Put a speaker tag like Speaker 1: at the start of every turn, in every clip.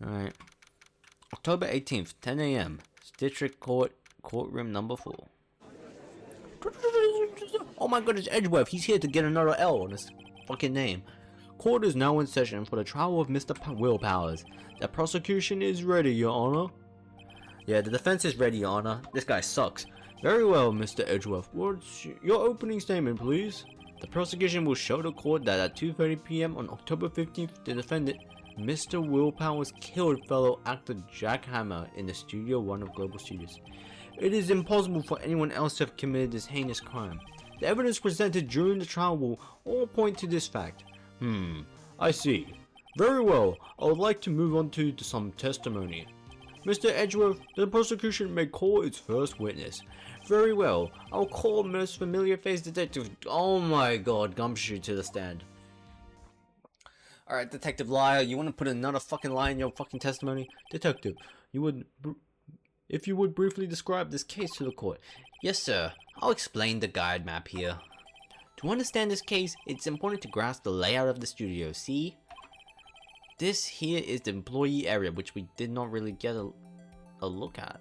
Speaker 1: Alright. October 18th, 10 a.m. District Court, courtroom number 4. Oh my god, it's Edgeworth. He's here to get another L on his fucking name. Court is now in session for the trial of Mr. Willpowers. The prosecution is ready, Your Honor. Yeah, the defense is ready, Your Honor. This guy sucks. Very well, Mr. Edgeworth. What's your opening statement, please? The prosecution will show the court that at 2:30 p.m. on October 15th, the defendant, Mr. Willpowers, killed fellow actor Jack Hammer in the Studio 1 of Global Studios. It is impossible for anyone else to have committed this heinous crime. The evidence presented during the trial will all point to this fact. I see. Very well, I would like to move on to some testimony. Mr. Edgeworth, the prosecution may call its first witness. Very well, I'll call most familiar face detective. Oh my god, Gumshoe to the stand. Alright, Detective Liar, you want to put another fucking lie in your fucking testimony? Detective, if you would briefly describe this case to the court. Yes, sir. I'll explain the guide map here. To understand this case, it's important to grasp the layout of the studio. See? This here is the employee area, which we did not really get a look at.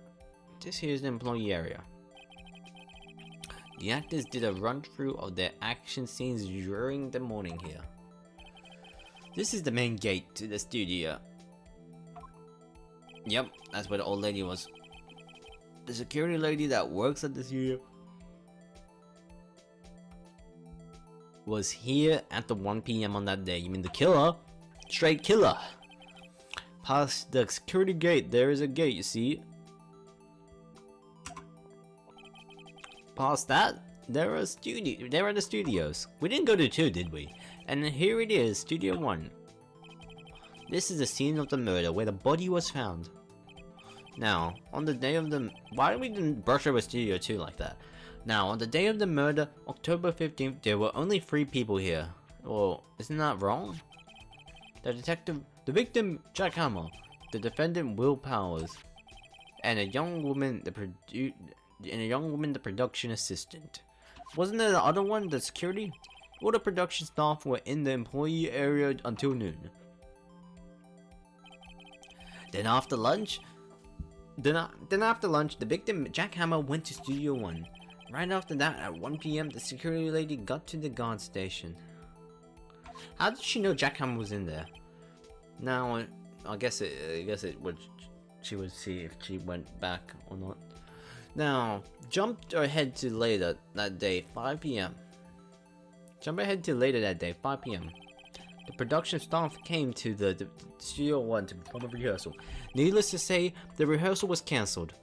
Speaker 1: This here is the employee area. The actors did a run through of their action scenes during the morning here. This is the main gate to the studio. Yep, that's where the old lady was. The security lady that works at the studio was here at the 1 p.m. on that day. You mean the killer? Straight killer. Past the security gate, there is a gate, you see. Past that, there are the studios. We didn't go to 2, did we? And here it is, Studio 1. This is the scene of the murder where the body was found. Now, on the day of the... Why did we brush over Studio 2 like that? Now, on the day of the murder, October 15th, there were only 3 people here. Well, isn't that wrong? The the victim, Jack Hammer, the defendant, Willpowers, and a young woman, the production assistant. Wasn't there the other one, the security? All the production staff were in the employee area until noon. Then after lunch, the victim, Jack Hammer, went to Studio 1. Right after that, at 1 p.m., the security lady got to the guard station. How did she know Jack Hammer was in there? Now, I guess it would. She would see if she went back or not. Now, jump ahead to later that day, 5 p.m. Jump ahead to later that day, 5 p.m. The production staff came to the Studio 1 to perform a rehearsal. Needless to say, the rehearsal was cancelled.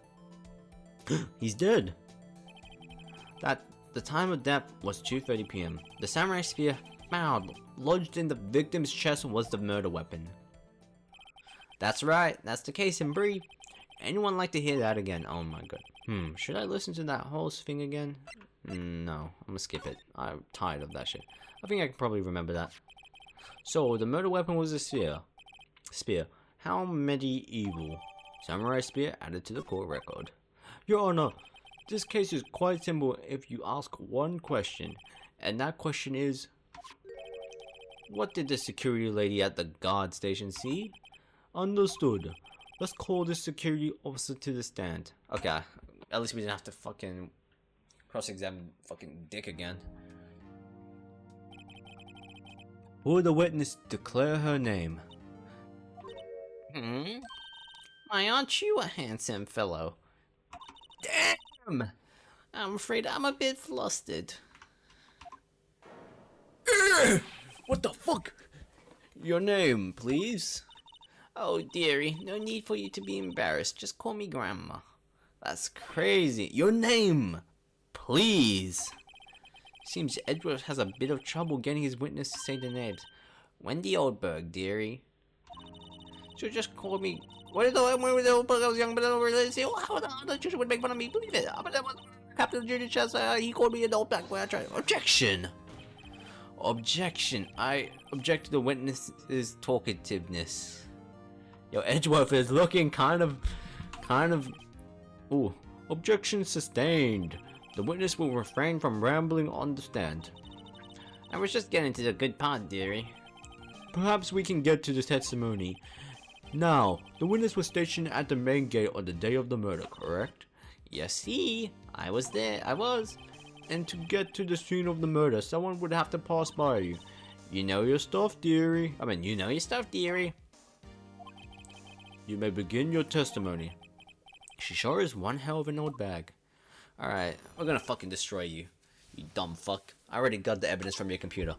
Speaker 1: He's dead. The time of death was 2:30 p.m. The samurai spear found lodged in the victim's chest was the murder weapon. That's right, that's the case in brief. Anyone like to hear that again? Oh my god. Should I listen to that whole thing again? No, I'm gonna skip it. I'm tired of that shit. I think I can probably remember that. So, the murder weapon was a spear. How medieval. Samurai spear added to the court record. Your Honor, this case is quite simple if you ask one question. And that question is... What did the security lady at the guard station see? Understood. Let's call this security officer to the stand. Okay, at least we didn't have to fucking cross-examine fucking dick again. Will the witness declare her name? Why, aren't you a handsome fellow? Damn! I'm afraid I'm a bit flustered. What the fuck? Your name, please? Oh, dearie, no need for you to be embarrassed. Just call me Grandma. That's crazy. Your name, please. Seems Edgeworth has a bit of trouble getting his witness to say the names. Wendy Oldberg, dearie. So just call me. What is the one where the Oldberg I was young, but I don't really see how the judge would make fun of me? Believe it. Captain Junior Chess, he called me an Oldberg when I tried. Objection. Objection. I object to the witness's talkativeness. Yo, Edgeworth is looking kind of. Ooh. Objection sustained. The witness will refrain from rambling on the stand. I was just getting to the good part, dearie. Perhaps we can get to the testimony. Now, the witness was stationed at the main gate on the day of the murder, correct? Yes, see, I was there, I was. And to get to the scene of the murder, someone would have to pass by you. You know your stuff, dearie. You know your stuff, dearie. You may begin your testimony. She sure is one hell of an old bag. Alright, we're gonna fucking destroy you. You dumb fuck. I already got the evidence from your computer.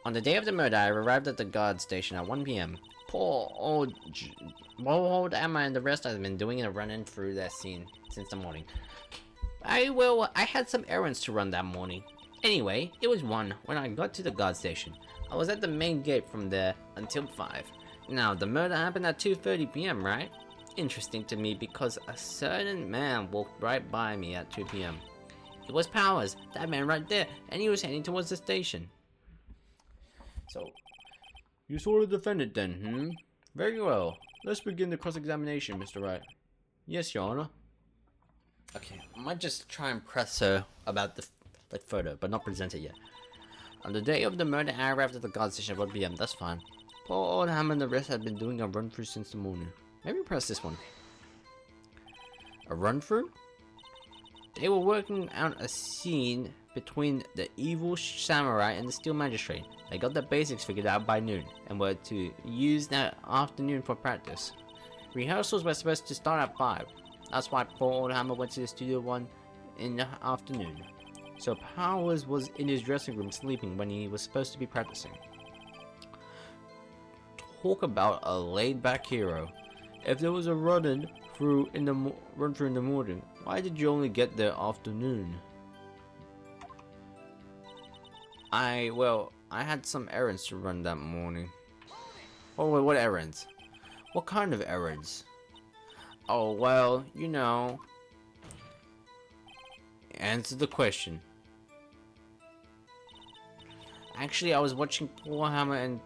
Speaker 1: On the day of the murder, I arrived at the guard station at 1 p.m. Poor old Emma and the rest have been doing a run-in through that scene since the morning. I had some errands to run that morning. Anyway, it was 1 when I got to the guard station. I was at the main gate from there until 5. Now, the murder happened at 2:30 p.m., right? Interesting to me because a certain man walked right by me at 2 p.m. It was Powers, that man right there, and he was heading towards the station. So, you saw the defendant then, Very well. Let's begin the cross-examination, Mr. Wright. Yes, Your Honor. Okay, I might just try and press her about the photo, but not present it yet. On the day of the murder, I arrived at the guard station at 1 p.m. That's fine. Poor old Ham and the rest had been doing a run-through since the morning. Maybe press this one. A run-through? They were working out a scene between the evil samurai and the steel magistrate. They got the basics figured out by noon, and were to use that afternoon for practice. Rehearsals were supposed to start at 5. That's why poor old Hammer went to the studio 1 in the afternoon. So Powers was in his dressing room sleeping when he was supposed to be practicing. Talk about a laid-back hero. If there was a run-through in the morning, why did you only get there afternoon? I had some errands to run that morning. Oh, wait, what errands? What kind of errands? Oh, well, you know. Answer the question. Actually, I was watching Paul Hammer and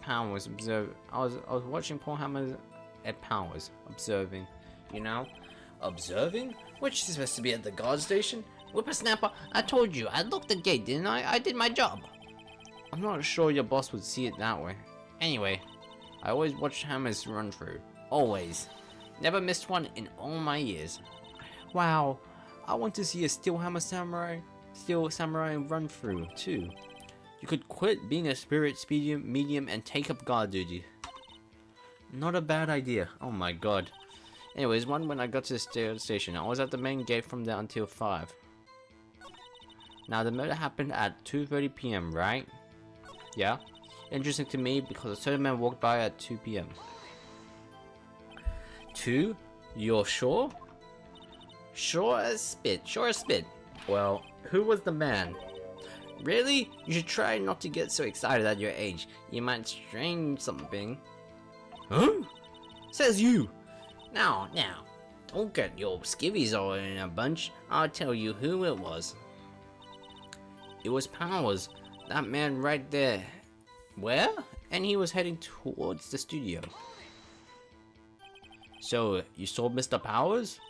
Speaker 1: Powers observe. I was watching Paul Hammer and Powers observing. You know, observing? Which is supposed to be at the guard station? Whippersnapper, I told you, I locked the gate, didn't I? I did my job. I'm not sure your boss would see it that way. Anyway, I always watched Hammer's run through. Always. Never missed one in all my years. Wow, I want to see a Steel Samurai run through too. You could quit being a spirit medium and take up guard duty. Not a bad idea. Oh my god. Anyways, when I got to the station, I was at the main gate from there until 5. Now the murder happened at 2:30 p.m., right? Yeah? Interesting to me because a certain man walked by at 2 p.m. 2? You're sure? Sure as spit. Well, who was the man? Really? You should try not to get so excited at your age. You might strain something. Huh? Says you! Now, don't get your skivvies all in a bunch. I'll tell you who it was. It was Powers, that man right there. Where? And he was heading towards the studio. So, you saw Mr. Powers?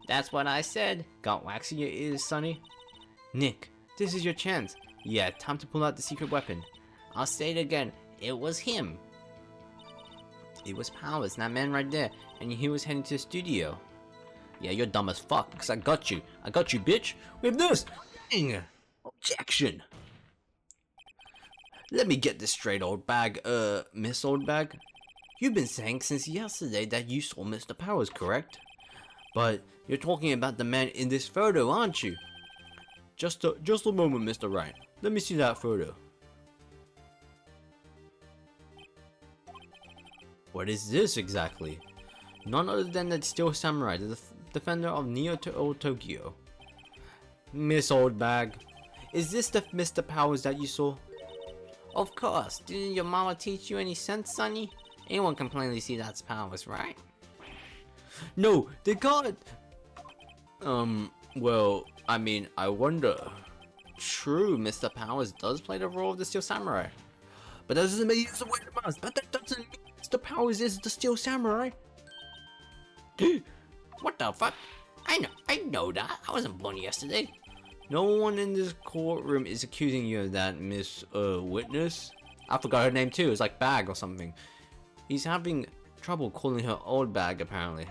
Speaker 1: That's what I said. Got wax in your ears, Sonny? Nick, this is your chance. Yeah, time to pull out the secret weapon. I'll say it again. It was him. It was Powers, that man right there. And he was heading to the studio. Yeah, you're dumb as fuck, because I got you. I got you, bitch. With this. Objection. Let me get this straight, old bag. Miss Old Bag. You've been saying since yesterday that you saw Mr. Powers, correct? But you're talking about the man in this photo, aren't you? Just a moment, Mr. Wright. Let me see that photo. What is this exactly? None other than the Steel Samurai, the defender of Old Tokyo. Miss Old Bag, is this the Mr. Powers that you saw? Of course. Didn't your mama teach you any sense, Sonny? Anyone can plainly see that's Powers, right? No, they can't. Well, I mean, I wonder. True, Mr. Powers does play the role of the Steel Samurai. But that doesn't mean he's the Wait a minute, but that doesn't mean Mr. Powers is the Steel Samurai. What the fuck? I know that. I wasn't born yesterday. No one in this courtroom is accusing you of that, Miss Witness. I forgot her name too. It's like Bag or something. He's having trouble calling her old bag, apparently.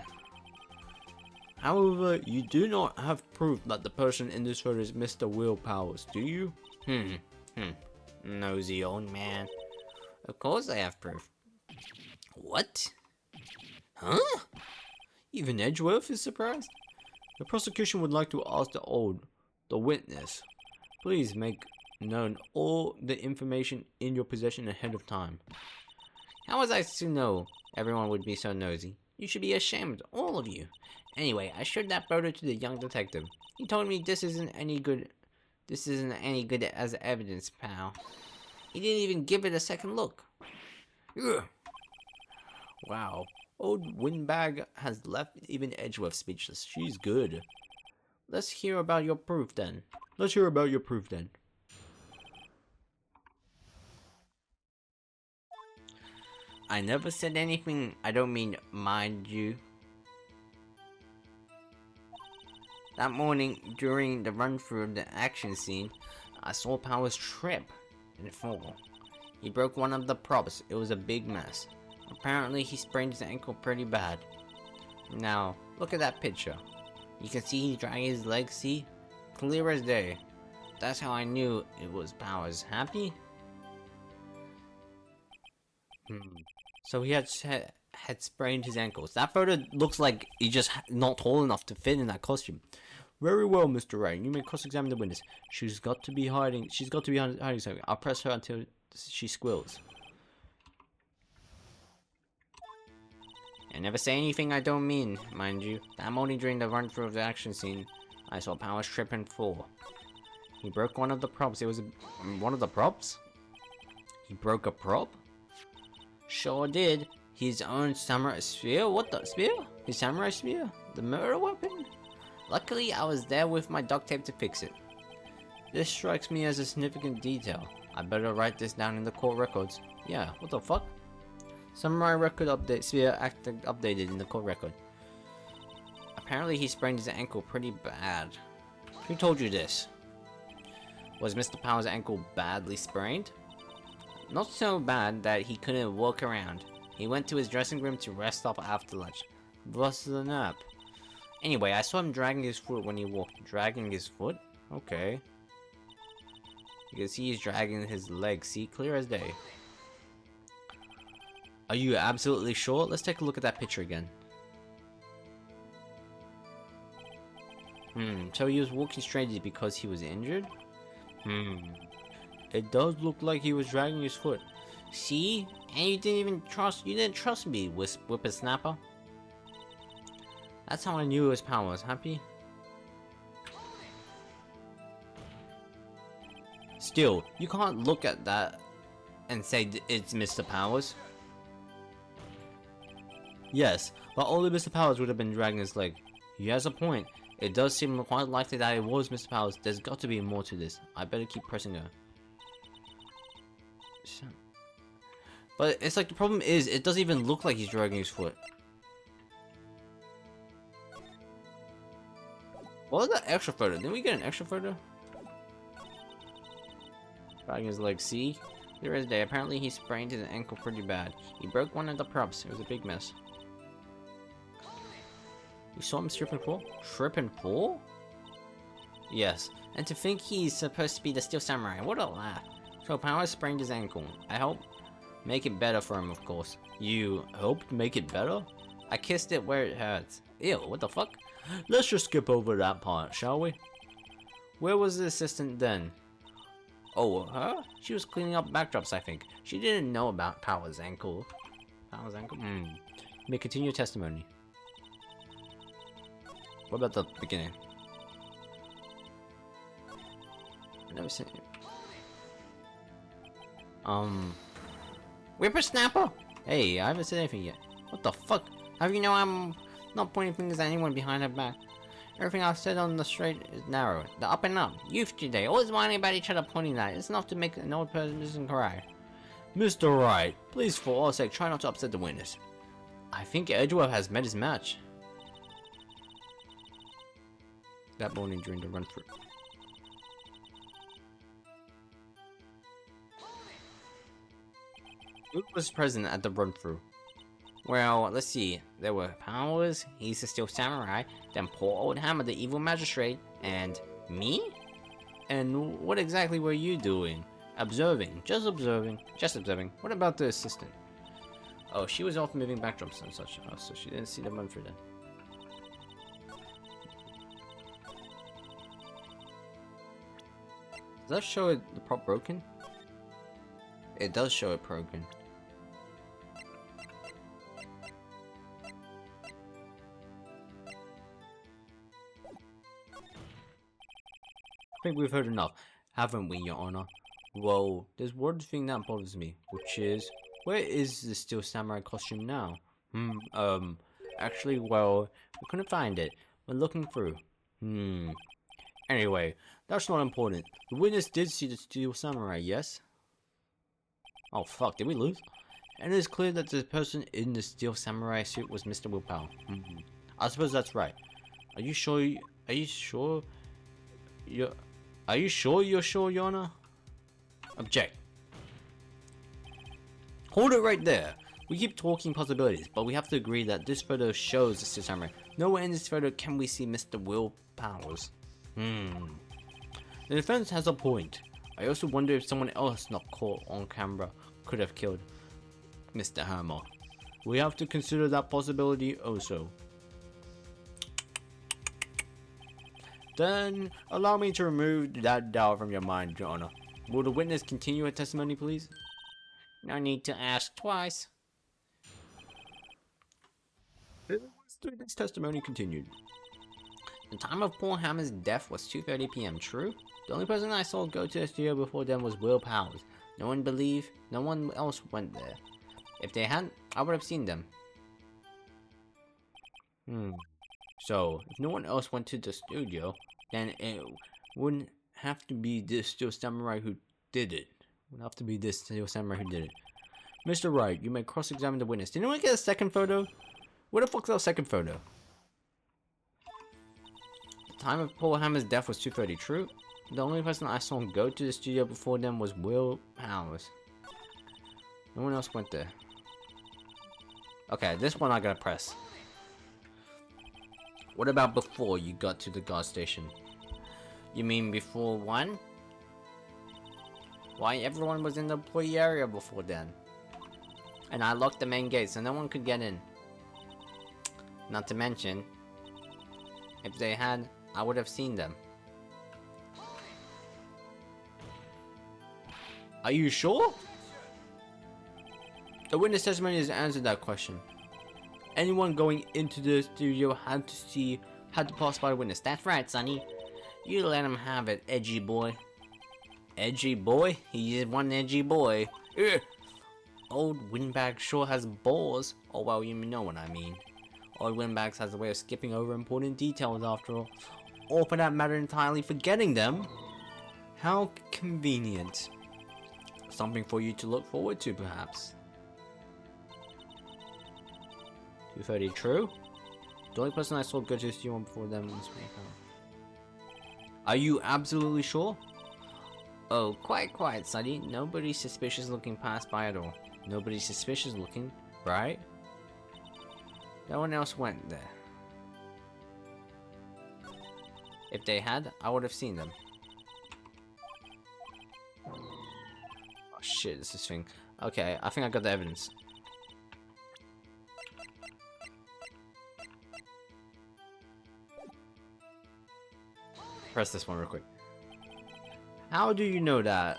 Speaker 1: However, you do not have proof that the person in this photo is Mr. Will Powers, do you? Nosy old man. Of course I have proof. What? Huh? Even Edgeworth is surprised? The prosecution would like to ask the witness, please make known all the information in your possession ahead of time. How was I to know everyone would be so nosy? You should be ashamed, all of you. Anyway, I showed that photo to the young detective. He told me this isn't any good as evidence, pal. He didn't even give it a second look. Ugh. Wow. Old Windbag has left even Edgeworth speechless. She's good. Let's hear about your proof then. I never said anything I don't mean, mind you. That morning, during the run-through of the action scene, I saw Powers trip and fall. He broke one of the props. It was a big mess. Apparently, he sprained his ankle pretty bad. Now, look at that picture. You can see he's dragging his leg, see? Clear as day. That's how I knew it was Powers. Happy? So he had sprained his ankles. That photo looks like he's just not tall enough to fit in that costume. Very well, Mr. Wright. You may cross-examine the witness. She's got to be hiding something. I'll press her until she squeals. I never say anything I don't mean, mind you. That morning during the run-through of the action scene, I saw Powers trip and fall. He broke one of the props. It was one of the props? He broke a prop? Sure did. His own samurai spear? What the spear? His samurai spear? The murder weapon? Luckily, I was there with my duct tape to fix it. This strikes me as a significant detail. I better write this down in the court records. Yeah, what the fuck? Samurai record update. Spear updated in the court record. Apparently, he sprained his ankle pretty bad. Who told you this? Was Mr. Powers' ankle badly sprained? Not so bad that he couldn't walk around. He went to his dressing room to rest up after lunch. Busted a nap. Anyway, I saw him dragging his foot when he walked. Dragging his foot? Okay. You can see he's dragging his leg. See? Clear as day. Are you absolutely sure? Let's take a look at that picture again. So he was walking strangely because he was injured? It does look like he was dragging his foot. See? And you didn't trust me, whippersnapper. That's how I knew it was Powers. Happy? Still, you can't look at that and say it's Mr. Powers. Yes, but only Mr. Powers would have been dragging his leg. He has a point. It does seem quite likely that it was Mr. Powers. There's got to be more to this. I better keep pressing her. But it's like the problem is, it doesn't even look like he's dragging his foot. What was that extra photo? Didn't we get an extra photo? Dragging his leg, see? Clear as day. Apparently he sprained his ankle pretty bad. He broke one of the props. It was a big mess. You saw him strip and fall? Trip and fall? Yes. And to think he's supposed to be the Steel Samurai. What a laugh. So Powers sprained his ankle. I hope make it better for him, of course. You hoped make it better? I kissed it where it hurts. Ew, what the fuck? Let's just skip over that part, shall we? Where was the assistant then? Oh, her? She was cleaning up backdrops, I think. She didn't know about Powers' ankle. Powers' ankle? May continue testimony. What about the beginning? I never seen it. Whippersnapper! Hey, I haven't said anything yet. What the fuck? How do you know I'm not pointing fingers at anyone behind her back? Everything I've said on the straight is narrow. The up and up. Youth today, always whining about each other pointing that. It's enough to make an old person cry. Mr. Wright, please for all sake try not to upset the witness. I think Edgeworth has met his match. That morning during the run-through. Who was present at the run-through?
Speaker 2: Well, let's see. There were Powers, he's the Steel Samurai, then poor old Hammer, the evil magistrate, and me?
Speaker 1: And what exactly were you doing? Observing. Just observing.
Speaker 2: Just observing.
Speaker 1: What about the assistant? Oh, she was off moving backdrops and such, so she didn't see them run through that. Does that show it the prop broken? It does show it broken. I think we've heard enough, haven't we, Your Honor? Well, there's one thing that bothers me, which is, where is the Steel Samurai costume now? Actually, well, we couldn't find it. We're looking through. Anyway, that's not important. The witness did see the Steel Samurai, yes? Oh fuck, did we lose? And it is clear that the person in the Steel Samurai suit was Mr. Willpower. I suppose that's right. Are you sure, Your Honor? Object. Hold it right there. We keep talking possibilities, but we have to agree that this photo shows the Steel Samurai. Nowhere in this photo can we see Mr. Willpowers. The defense has a point. I also wonder if someone else not caught on camera could have killed Mr. Hammer. We have to consider that possibility also. Then, allow me to remove that doubt from your mind, Your Honor. Will the witness continue her testimony, please?
Speaker 2: No need to ask twice.
Speaker 1: The witness testimony continued.
Speaker 2: The time of Paul Hammer's death was 2:30 p.m., true? The only person I saw go to the studio before then was Will Powers. No one else went there. If they hadn't, I would have seen them.
Speaker 1: So, if no one else went to the studio, then it wouldn't have to be this Steel Samurai who did it. Mr. Wright, you may cross-examine the witness. Did anyone get a second photo? Where the fuck's our second photo?
Speaker 2: The time of Paul Hammer's death was 2:30, true? The only person I saw go to the studio before them was Will Powers.
Speaker 1: No one else went there.
Speaker 2: Okay, this one I gotta press.
Speaker 1: What about before you got to the gas station?
Speaker 2: You mean before one? Why, everyone was in the employee area before then. And I locked the main gate so no one could get in. Not to mention, if they had, I would have seen them.
Speaker 1: Are you sure? The witness testimony has answered that question. Anyone going into the studio had to pass by the witness.
Speaker 2: That's right, Sonny. You let him have it, edgy boy.
Speaker 1: Edgy boy? He is one edgy boy. Ugh.
Speaker 2: Old Windbag sure has balls. Oh well, you know what I mean.
Speaker 1: Old Windbags has a way of skipping over important details after all. Or for that matter, entirely forgetting them. How convenient. Something for you to look forward to, perhaps. 2:30, true? The only person I saw go to the studio before them was me. Are you absolutely sure?
Speaker 2: Oh, quiet, Sonny. Nobody's suspicious looking passed by at all.
Speaker 1: Nobody's suspicious looking, right?
Speaker 2: No one else went there. If they had, I would have seen them.
Speaker 1: Oh shit, this is thing. Okay, I think I got the evidence. Press this one real quick. How do you know that?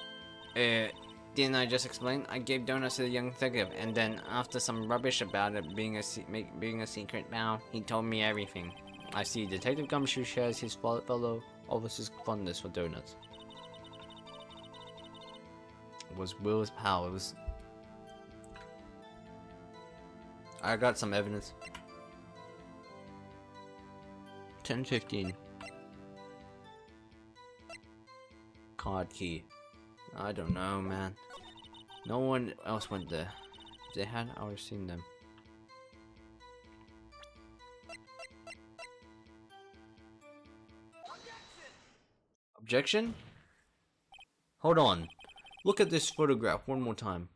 Speaker 2: Didn't I just explain? I gave donuts to the young detective, and then after some rubbish about it being a secret now, he told me everything.
Speaker 1: I see. Detective Gumshoe shares his fellow officer's fondness for donuts. It was Will's Powers. I got some evidence. 10:15. Card key. I don't know, man. No one else went there. If they had, I would have seen them. Objection? Hold on. Look at this photograph one more time.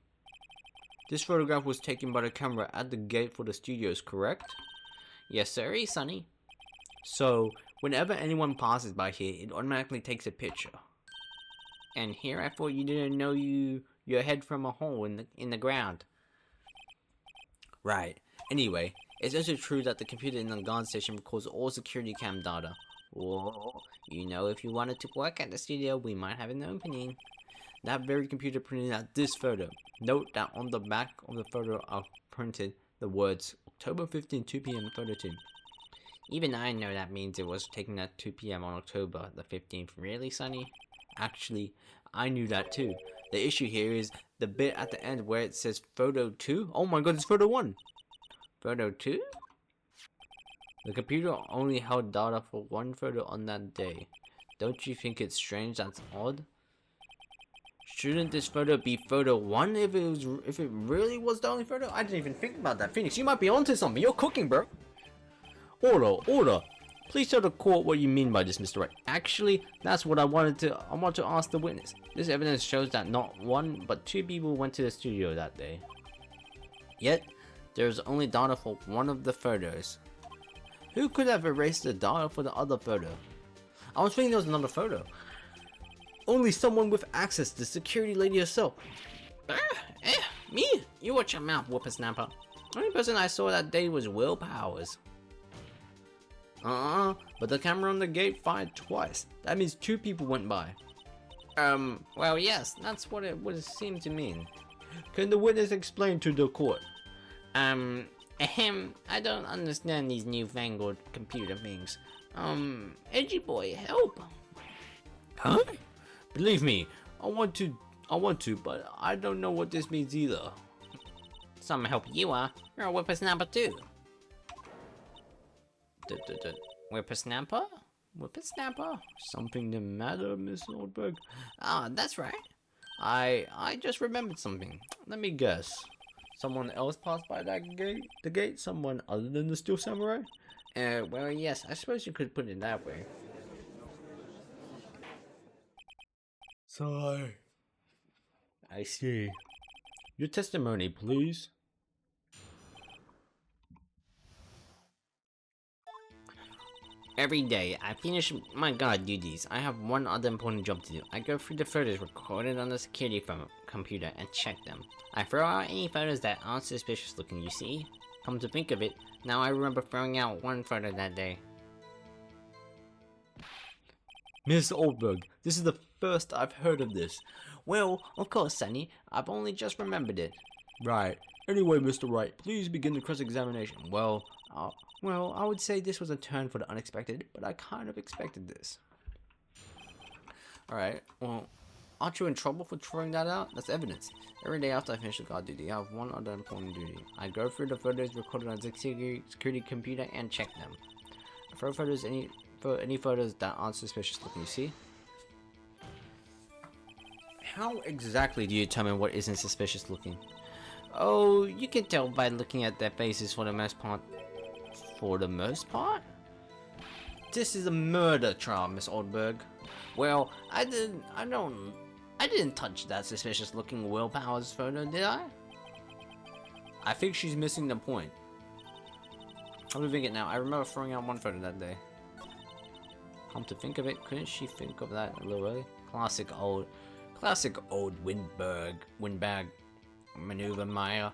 Speaker 1: This photograph was taken by the camera at the gate for the studios, correct?
Speaker 2: Yes, sir, Sonny.
Speaker 1: So, whenever anyone passes by here, it automatically takes a picture.
Speaker 2: And here I thought you didn't know your head from a hole in the ground.
Speaker 1: Right. Anyway, it's also true that the computer in the guard station records all security cam data.
Speaker 2: Whoa, you know, if you wanted to work at the studio, we might have an opening.
Speaker 1: That very computer printed out this photo. Note that on the back of the photo are printed the words October 15, 2 p.m. photo team.
Speaker 2: Even I know that means it was taken at 2 p.m. on October the 15th. Really, Sonny?
Speaker 1: Actually, I knew that too. The issue here is the bit at the end where it says photo 2. Oh my god, it's photo 1.
Speaker 2: Photo 2?
Speaker 1: The computer only held data for one photo on that day. Don't you think it's strange? That's odd. Shouldn't this photo be photo 1 if it really was the only photo? I didn't even think about that. Phoenix, you might be onto something. You're cooking, bro. Order. Please tell the court what you mean by this, Mr. Wright. Actually, that's what I want to ask the witness. This evidence shows that not one, but 2 people went to the studio that day. Yet, there's only data for one of the photos. Who could have erased the data for the other photo? I was thinking there was another photo. Only someone with access to the security lady herself.
Speaker 2: Me? You watch your mouth, whippersnapper. The only person I saw that day was Will Powers.
Speaker 1: But the camera on the gate fired twice. That means 2 people went by.
Speaker 2: Well, yes, that's what it would seem to mean.
Speaker 1: Can the witness explain to the court?
Speaker 2: I don't understand these newfangled computer things. Edgy boy, help!
Speaker 1: Huh? Believe me, I want to, but I don't know what this means either.
Speaker 2: Some help you are. You're a whippersnapper too. Whippersnapper? Whippersnapper?
Speaker 1: Something the matter, Miss Oldberg?
Speaker 2: Ah, that's right.
Speaker 1: I just remembered something. Let me guess. Someone else passed by the gate? Someone other than the Steel Samurai?
Speaker 2: Well, yes, I suppose you could put it that way.
Speaker 1: So, I see. Your testimony, please.
Speaker 2: Every day, I finish my guard duties. I have one other important job to do. I go through the photos recorded on the security computer and check them. I throw out any photos that aren't suspicious looking, you see? Come to think of it, now I remember throwing out one photo that day.
Speaker 1: Miss Oldberg, this is the first I've heard of this.
Speaker 2: Well, of course, Sonny. I've only just remembered it.
Speaker 1: Right. Anyway, Mr. Wright, please begin the cross-examination. Well, I would say this was a turn for the unexpected, but I kind of expected this. Alright, well, aren't you in trouble for throwing that out? That's evidence. Every day after I finish the guard duty, I have one other important duty. I go through the photos recorded on the security computer and check them. I throw photos for any photos that aren't suspicious looking, you see? How exactly do you determine what isn't suspicious looking?
Speaker 2: Oh, you can tell by looking at their faces for the most part.
Speaker 1: For the most part? This is a murder trial, Miss Oldberg.
Speaker 2: Well, I didn't touch that suspicious looking Will Powers photo, did I?
Speaker 1: I think she's missing the point. I'm gonna think it now. I remember throwing out one photo that day. Come to think of it, couldn't she think of that a little early? Classic old windbag maneuver, Maya.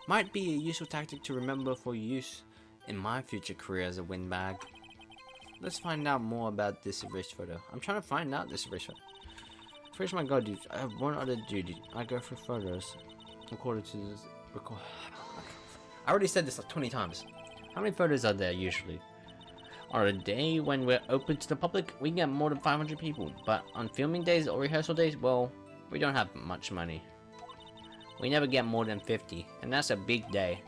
Speaker 1: Might be a useful tactic to remember for use in my future career as a windbag. Let's find out more about this erased photo. I'm trying to find out this erased photo. Finish my guard duty. I have one other duty. I go for photos. According to this I already said this like 20 times. How many photos are there usually? On a day when we're open to the public, we get more than 500 people. But on filming days or rehearsal days, well, we don't have much money. We never get more than 50, and that's a big day.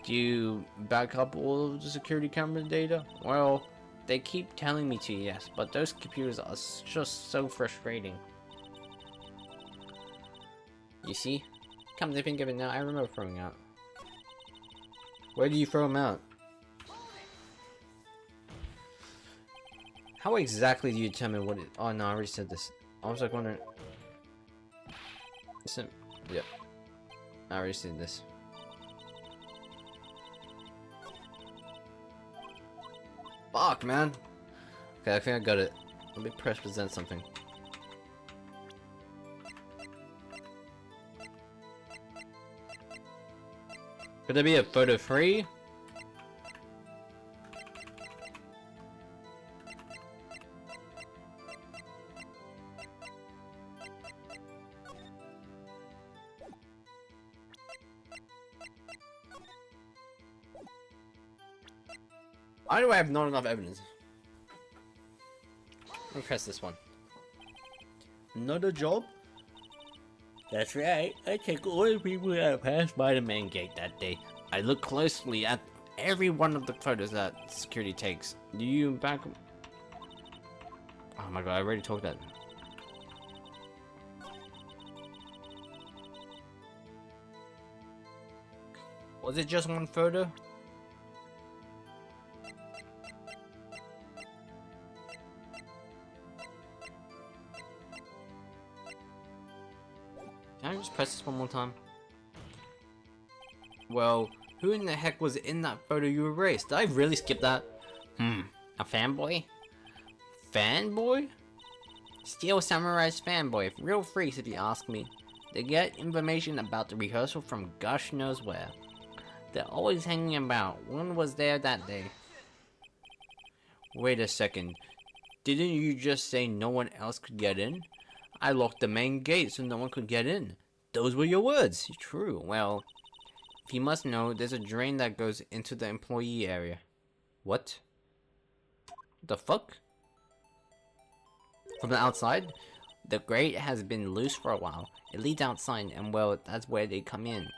Speaker 1: Do you back up all of the security camera data? Well, they keep telling me to, yes, but those computers are just so frustrating. You see? Come to think of it now, I remember throwing out. Where do you throw them out? How exactly do you determine what it... Oh no, I already said this. I was like wondering... Yep.
Speaker 2: I already seen this. Fuck, man. Okay, I think I got it. Let me press present something. Could there be a photo free? Why do I have not enough evidence? Let me press this one.
Speaker 1: Another job?
Speaker 2: That's right. I check all the people that passed by the main gate that day. I look closely at every one of the photos that security takes. Do you back? Oh my god! I already told that. Was it just one photo? Can I just press this one more time? Well, who in the heck was in that photo you erased? Did I really skip that? A fanboy? Fanboy? Steel Samurai's fanboy. Real freaks if you ask me. They get information about the rehearsal from gosh knows where. They're always hanging about. One was there that day. Wait a second. Didn't you just say no one else could get in? I locked the main gate so no one could get in. Those were your words. True. Well, if you must know, there's a drain that goes into the employee area. What? The fuck? From the outside? The grate has been loose for a while. It leads outside and well, that's where they come in.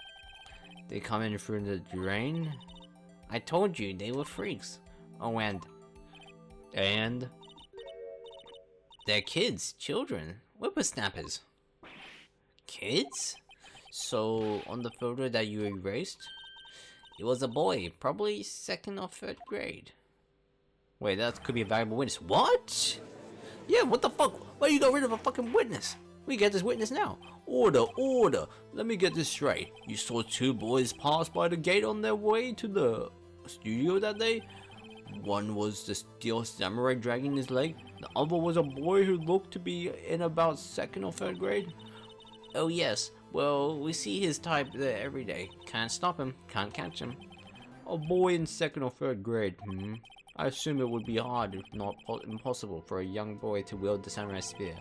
Speaker 2: They come in through the drain? I told you, they were freaks. Oh, and... They're kids, children, whippersnappers. Kids? So, on the photo that you erased, it was a boy, probably 2nd or 3rd grade. Wait, that could be a valuable witness. What? Yeah, what the fuck? Why you got rid of a fucking witness? We get this witness now. Order, order. Let me get this straight. You saw 2 boys pass by the gate on their way to the studio that day? One was the Steel Samurai dragging his leg. The other was a boy who looked to be in about 2nd or 3rd grade. Oh yes, well, we see his type there every day. Can't stop him, can't catch him. A boy in 2nd or 3rd grade, I assume it would be hard, if not impossible, for a young boy to wield the samurai spear.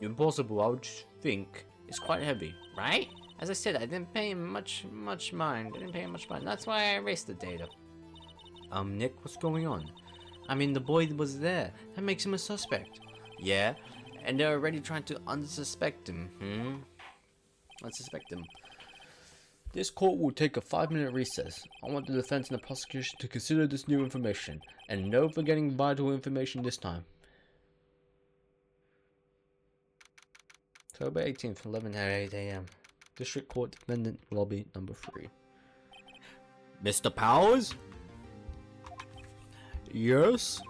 Speaker 2: Impossible, I would think. It's quite heavy, right? As I said, I didn't pay him much mind. That's why I erased the data. Nick, what's going on? I mean, the boy was there. That makes him a suspect. Yeah, and they're already trying to unsuspect him. Unsuspect him.
Speaker 1: This court will take a 5-minute recess. I want the defense and the prosecution to consider this new information, and no forgetting vital information this time. October 18th, 11:08 a.m. District Court Defendant Lobby number 3. Mr. Powers? Yes?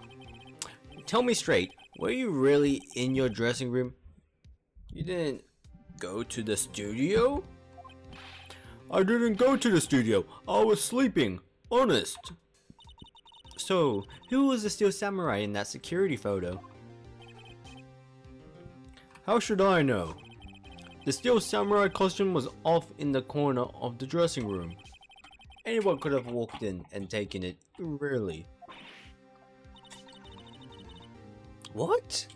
Speaker 2: Tell me straight, were you really in your dressing room? You didn't go to the studio?
Speaker 1: I didn't go to the studio. I was sleeping. Honest.
Speaker 2: So, who was the Steel Samurai in that security photo?
Speaker 1: How should I know? The Steel Samurai costume was off in the corner of the dressing room.
Speaker 2: Anyone could have walked in and taken it, really. What?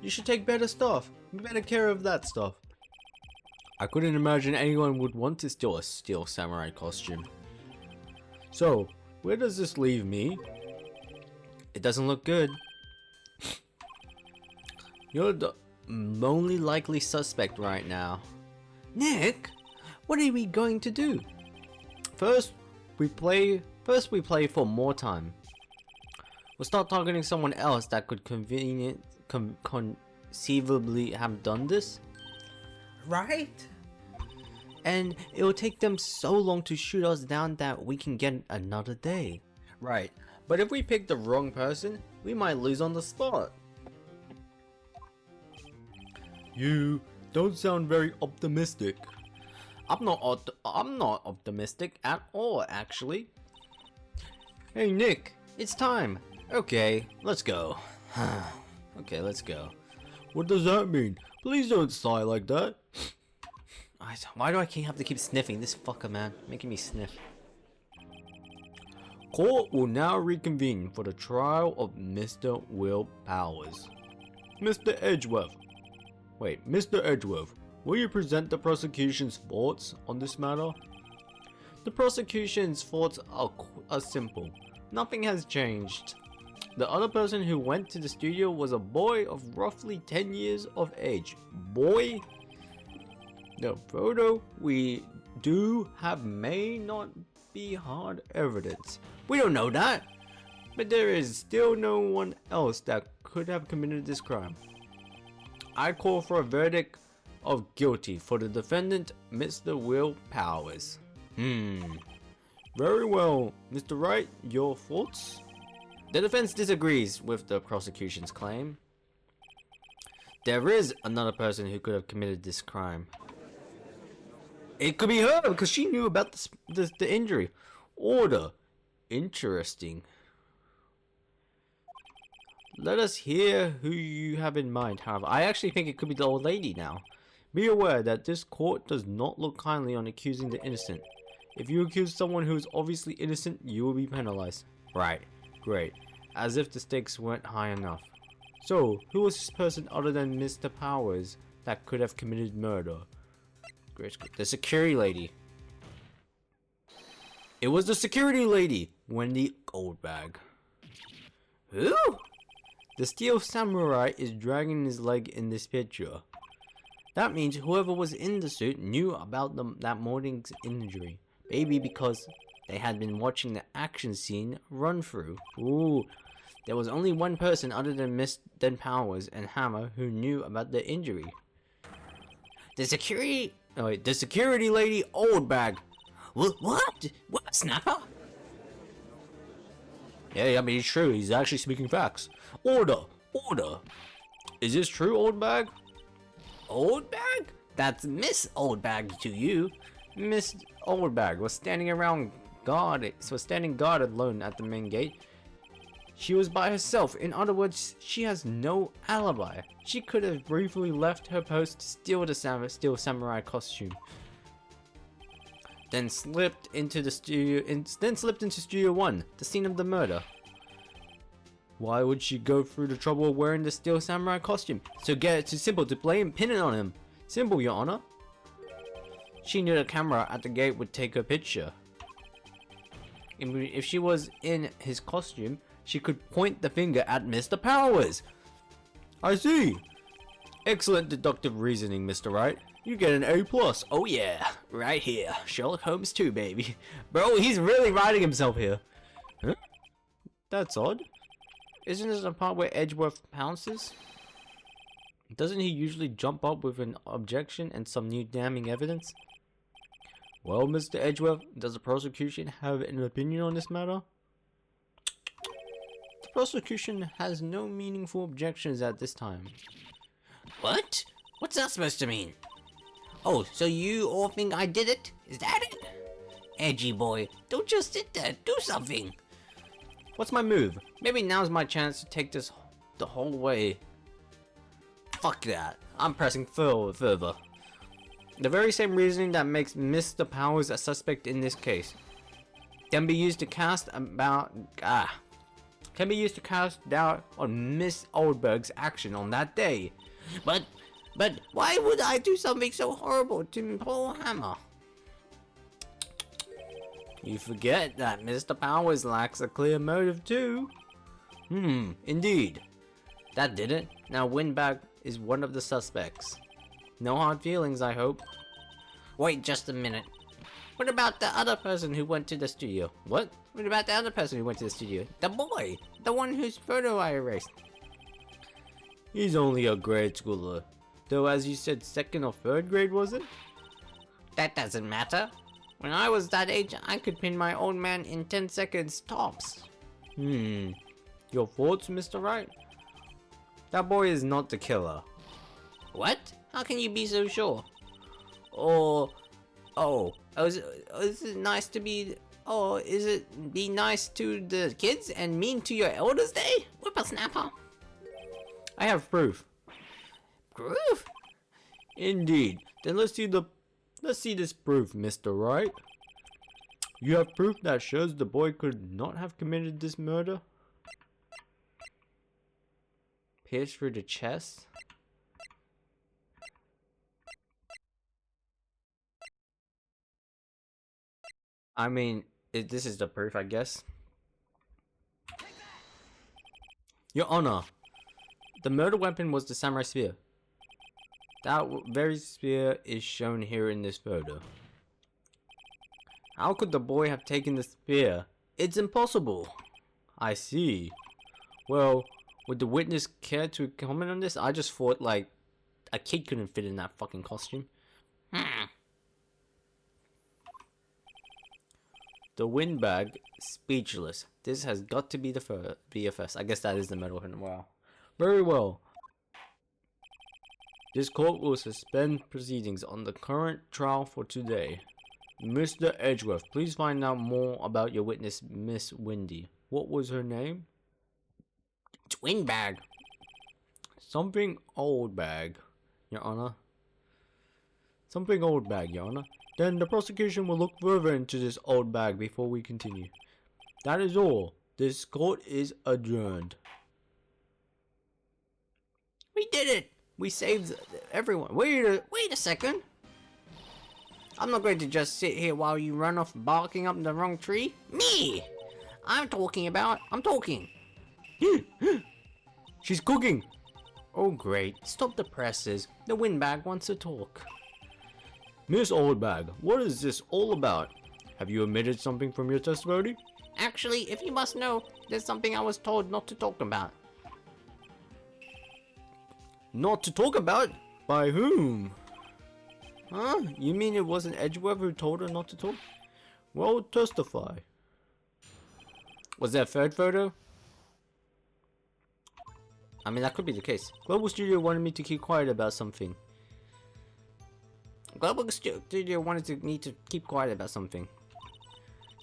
Speaker 2: You should take better stuff. Better care of that stuff.
Speaker 1: I couldn't imagine anyone would want to steal a Steel Samurai costume. So, where does this leave me?
Speaker 2: It doesn't look good.
Speaker 1: You're the
Speaker 2: only likely suspect right now. Nick, what are we going to do?
Speaker 1: First we play for more time.
Speaker 2: We'll start targeting someone else that could conceivably have done this. Right? And it will take them so long to shoot us down that we can get another day.
Speaker 1: Right, but if we pick the wrong person, we might lose on the spot. You don't sound very optimistic. I'm not optimistic at all, actually. Hey Nick, it's time. Okay, let's go. Okay, let's go. What does that mean? Please don't sigh like that. Why do I have to keep sniffing? This fucker, man, making me sniff. Court will now reconvene for the trial of Mr. Will Powers. Mr. Edgeworth. Wait, Mr. Edgeworth, will you present the prosecution's thoughts on this matter? The prosecution's thoughts are simple. Nothing has changed. The other person who went to the studio was a boy of roughly 10 years of age. Boy? The photo we do have may not be hard evidence. We don't know that. But there is still no one else that could have committed this crime. I call for a verdict of guilty for the defendant, Mr. Will Powers. Very well, Mr. Wright, your thoughts? The defense disagrees with the prosecution's claim. There is another person who could have committed this crime. It could be her because she knew about the injury. Order. Interesting. Let us hear who you have in mind, however. I actually think it could be the old lady now. Be aware that this court does not look kindly on accusing the innocent. If you accuse someone who is obviously innocent, you will be penalized. Right. Great. As if the stakes weren't high enough. So, who was this person other than Mr. Powers that could have committed murder? Great. The security lady. It was the security lady, Wendy Goldbag. Who? The steel samurai is dragging his leg in this picture. That means whoever was in the suit knew about that morning's injury. Maybe because they had been watching the action scene run through. Ooh. There was only one person other than Powers and Hammer who knew about the injury. The security lady Oldbag. What? What, Snapper? Yeah, I mean, it's true. He's actually speaking facts. Order. Is this true, Oldbag? Oldbag? That's Miss Oldbag to you. Miss Oldbag was standing guard alone at the main gate. She was by herself. In other words, she has no alibi. She could have briefly left her post to steal the steel samurai costume. Then slipped into Studio 1, the scene of the murder. Why would she go through the trouble of wearing the steel samurai costume? So get it too simple to pin it on him. Simple, Your Honor. She knew the camera at the gate would take her picture. If she was in his costume, she could point the finger at Mr. Powers. I see. Excellent deductive reasoning, Mr. Wright. You get an A+. Oh yeah, right here. Sherlock Holmes 2, baby. Bro, he's really writing himself here. Huh? That's odd. Isn't this the part where Edgeworth pounces? Doesn't he usually jump up with an objection and some new damning evidence? Well, Mr. Edgeworth, does the prosecution have an opinion on this matter? The prosecution has no meaningful objections at this time.
Speaker 2: What? What's that supposed to mean? Oh, so you all think I did it? Is that it? Edgy boy, don't just sit there, do something.
Speaker 1: What's my move? Maybe now's my chance to take this the whole way. Fuck that. I'm pressing further. The very same reasoning that makes Mr. Powers a suspect in this case can be used to cast doubt on Miss Oldberg's action on that day.
Speaker 2: But why would I do something so horrible to poor Hammer?
Speaker 1: You forget that Mr. Powers lacks a clear motive too. Indeed. That did it. Now Windbag is one of the suspects. No hard feelings, I hope.
Speaker 2: Wait just a minute. What about the other person who went to the studio?
Speaker 1: What?
Speaker 2: What about the other person who went to the studio? The boy! The one whose photo I erased.
Speaker 1: He's only a grade schooler. Though as you said, 2nd or 3rd grade, was it?
Speaker 2: That doesn't matter. When I was that age, I could pin my old man in 10 seconds tops.
Speaker 1: Your thoughts, Mr. Wright? That boy is not the killer.
Speaker 2: What? How can you be so sure? Or Is it nice to be? Oh, is it be nice to the kids and mean to your elders? Day? Whippersnapper.
Speaker 1: I have proof.
Speaker 2: Proof?
Speaker 1: Indeed. Then let's see this proof, Mr. Wright. You have proof that shows the boy could not have committed this murder?
Speaker 2: Pierced through the chest?
Speaker 1: I mean, this is the proof, I guess. Your Honor, the murder weapon was the samurai spear. That very spear is shown here in this photo. How could the boy have taken the spear? It's impossible. I see. Well, would the witness care to comment on this? I just thought, like, a kid couldn't fit in that fucking costume. The windbag, speechless. This has got to be the BFS. I guess that is the murder weapon. Wow. Very well. This court will suspend proceedings on the current trial for today. Mr. Edgeworth, please find out more about your witness, Miss Windy. What was her name?
Speaker 2: Windbag.
Speaker 1: Something old bag, Your Honor. Something old bag, Your Honor. Then the prosecution will look further into this old bag before we continue. That is all. This court is adjourned.
Speaker 2: We did it! We saved everyone. Wait a second. I'm not going to just sit here while you run off barking up the wrong tree. Me! I'm talking.
Speaker 1: She's cooking.
Speaker 2: Oh great. Stop the presses. The windbag wants to talk.
Speaker 1: Miss Oldbag, what is this all about? Have you omitted something from your testimony?
Speaker 2: Actually, if you must know, there's something I was told not to talk about.
Speaker 1: Not to talk about? By whom? Huh? You mean it wasn't Edgeworth who told her not to talk? Well, testify. Was there a third photo? I mean, that could be the case. Global Studio wanted me to keep quiet about something.
Speaker 2: Global Studio wanted me to keep quiet about something.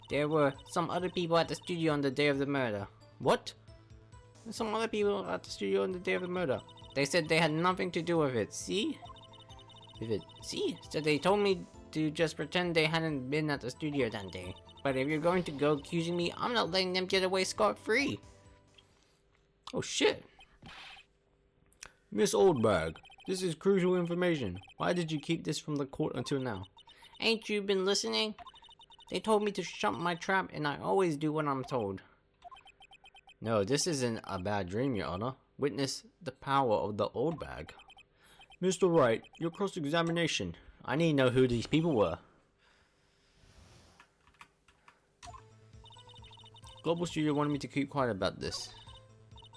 Speaker 2: There were some other people at the studio on the day of the murder.
Speaker 1: What?
Speaker 2: Some other people at the studio on the day of the murder. They said they had nothing to do with it. See? So they told me to just pretend they hadn't been at the studio that day. But if you're going to go accusing me, I'm not letting them get away scot-free.
Speaker 1: Oh shit. Miss Oldbag, this is crucial information. Why did you keep this from the court until now?
Speaker 2: Ain't you been listening? They told me to shut my trap, and I always do what I'm told.
Speaker 1: No, this isn't a bad dream, Your Honor. Witness the power of the old bag. Mr. Wright, your cross-examination. I need to know who these people were. Global Studio wanted me to keep quiet about this.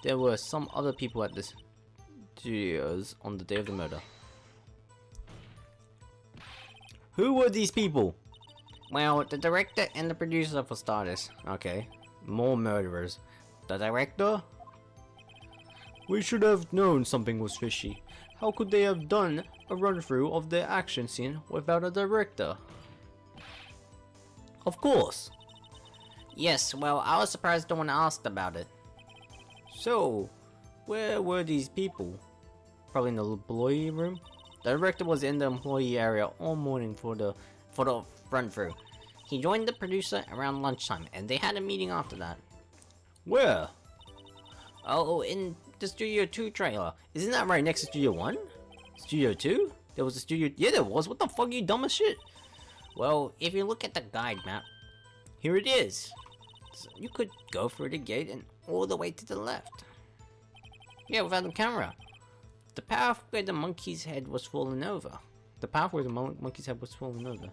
Speaker 1: There were some other people at the studios on the day of the murder. Who were these people?
Speaker 2: Well, the director and the producer for starters.
Speaker 1: Okay, more murderers. The director? We should have known something was fishy. How could they have done a run-through of their action scene without a director? Of course.
Speaker 2: Yes, well, I was surprised no one asked about it.
Speaker 1: So, where were these people? Probably in the employee room? The director was in the employee area all morning for the
Speaker 2: run-through. He joined the producer around lunchtime, and they had a meeting after that.
Speaker 1: Where?
Speaker 2: Oh, in the Studio 2 trailer.
Speaker 1: Isn't that right next to Studio 1? Studio 2? There was a Studio... Yeah, there was. What the fuck, you dumb as shit?
Speaker 2: Well, if you look at the guide map, here it is. So you could go through the gate and all the way to the left. Yeah, without the camera. The path where the monkey's head was falling over.
Speaker 1: The path where the monkey's head was falling over.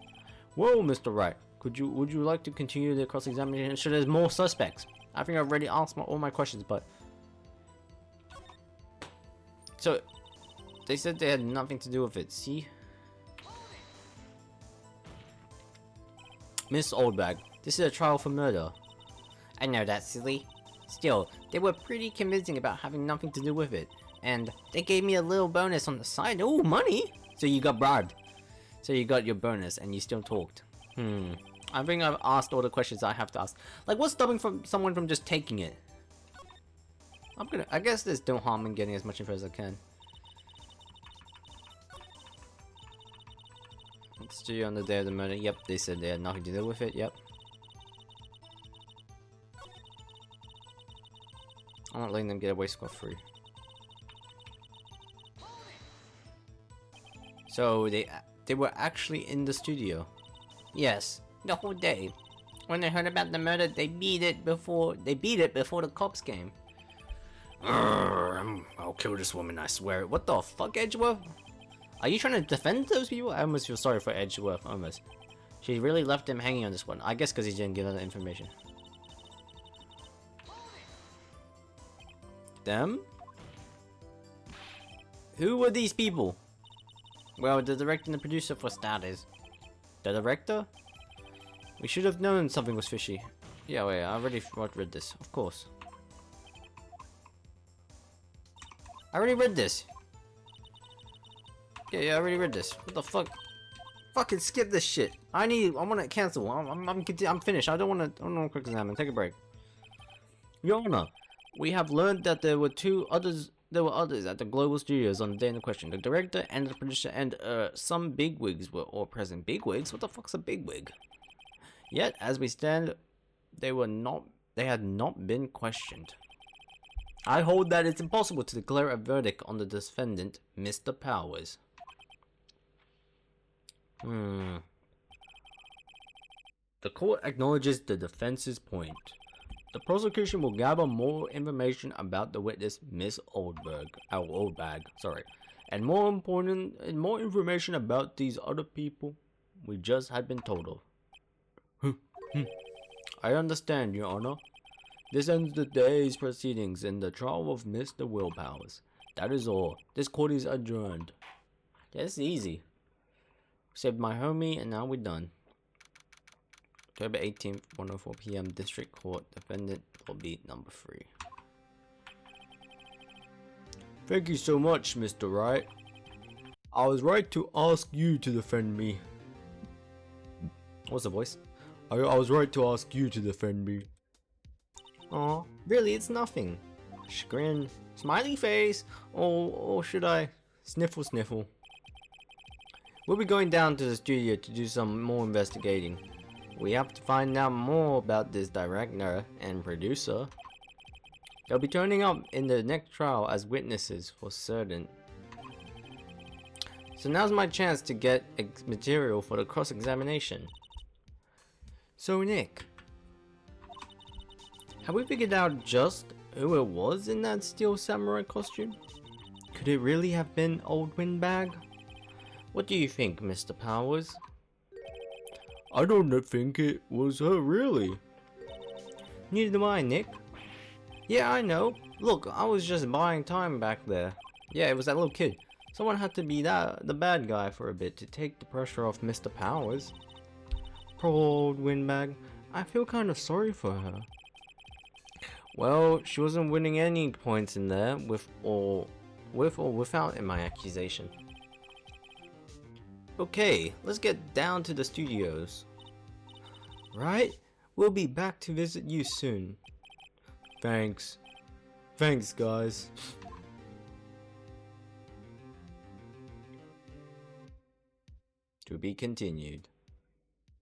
Speaker 1: Whoa, Mr. Wright. Would you like to continue the cross-examination? Sure, there's more suspects. I think I've already asked all my questions, but... So, they said they had nothing to do with it, see? Miss Oldbag, this is a trial for murder.
Speaker 2: I know that, silly. Still, they were pretty convincing about having nothing to do with it. And they gave me a little bonus on the side.
Speaker 1: Oh, money? So you got bribed?
Speaker 2: So you got your bonus and you still talked. I think I've asked all the questions I have to ask. Like, what's stopping someone from just taking it? I guess there's no harm in getting as much info as I can. Studio on the day of the murder. Yep, they said they had nothing to do with it. Yep. I'm not letting them get away scot-free. So they were actually in the studio. Yes, the whole day. When they heard about the murder, they beat it before the cops came. I'll kill this woman, I swear. What the fuck, Edgeworth? Are you trying to defend those people? I almost feel sorry for Edgeworth, almost. She really left him hanging on this one. I guess because he didn't give her the information. Them? Who were these people? Well, the director and the producer for starters. The director? We should have known something was fishy. Yeah, wait, I already read this, of course. I already read this. Yeah, I already read this. What the fuck? Fucking skip this shit. I want to cancel. I'm finished. I don't want to quick examine. Take a break. Your Honor, we have learned that there were others at the global studios on the day in question. The director and the producer and some bigwigs were all present. Bigwigs? What the fuck's a bigwig? Yet, as we stand, they had not been questioned. I hold that it's impossible to declare a verdict on the defendant, Mr. Powers. The court acknowledges the defense's point. The prosecution will gather more information about the witness, Miss Oldbag, and more information about these other people we just had been told of. I understand, Your Honor. This ends the day's proceedings in the trial of Mr. Willpowers. That is all. This court is adjourned. That's easy. Saved my homie, and now we're done. October 18th, 1:04 p.m. District Court. Defendant will be number 3. Thank you so much, Mr. Wright. I was right to ask you to defend me. What's the voice? I was right to ask you to defend me. Aw, really, it's nothing. Chagrin, smiley face, or should I? Sniffle, sniffle. We'll be going down to the studio to do some more investigating. We have to find out more about this director and producer. They'll be turning up in the next trial as witnesses for certain. So now's my chance to get material for the cross-examination. So Nick, have we figured out just who it was in that steel samurai costume? Could it really have been Old Windbag? What do you think, Mr. Powers? I don't think it was her, really. Neither do I, Nick. Yeah, I know. Look, I was just buying time back there. Yeah, it was that little kid. Someone had to be the bad guy for a bit to take the pressure off Mr. Powers. Poor old Windbag. I feel kind of sorry for her. Well, she wasn't winning any points in there, with or without in my accusation. Okay, let's get down to the studios. Right? We'll be back to visit you soon. Thanks. Thanks, guys. To be continued.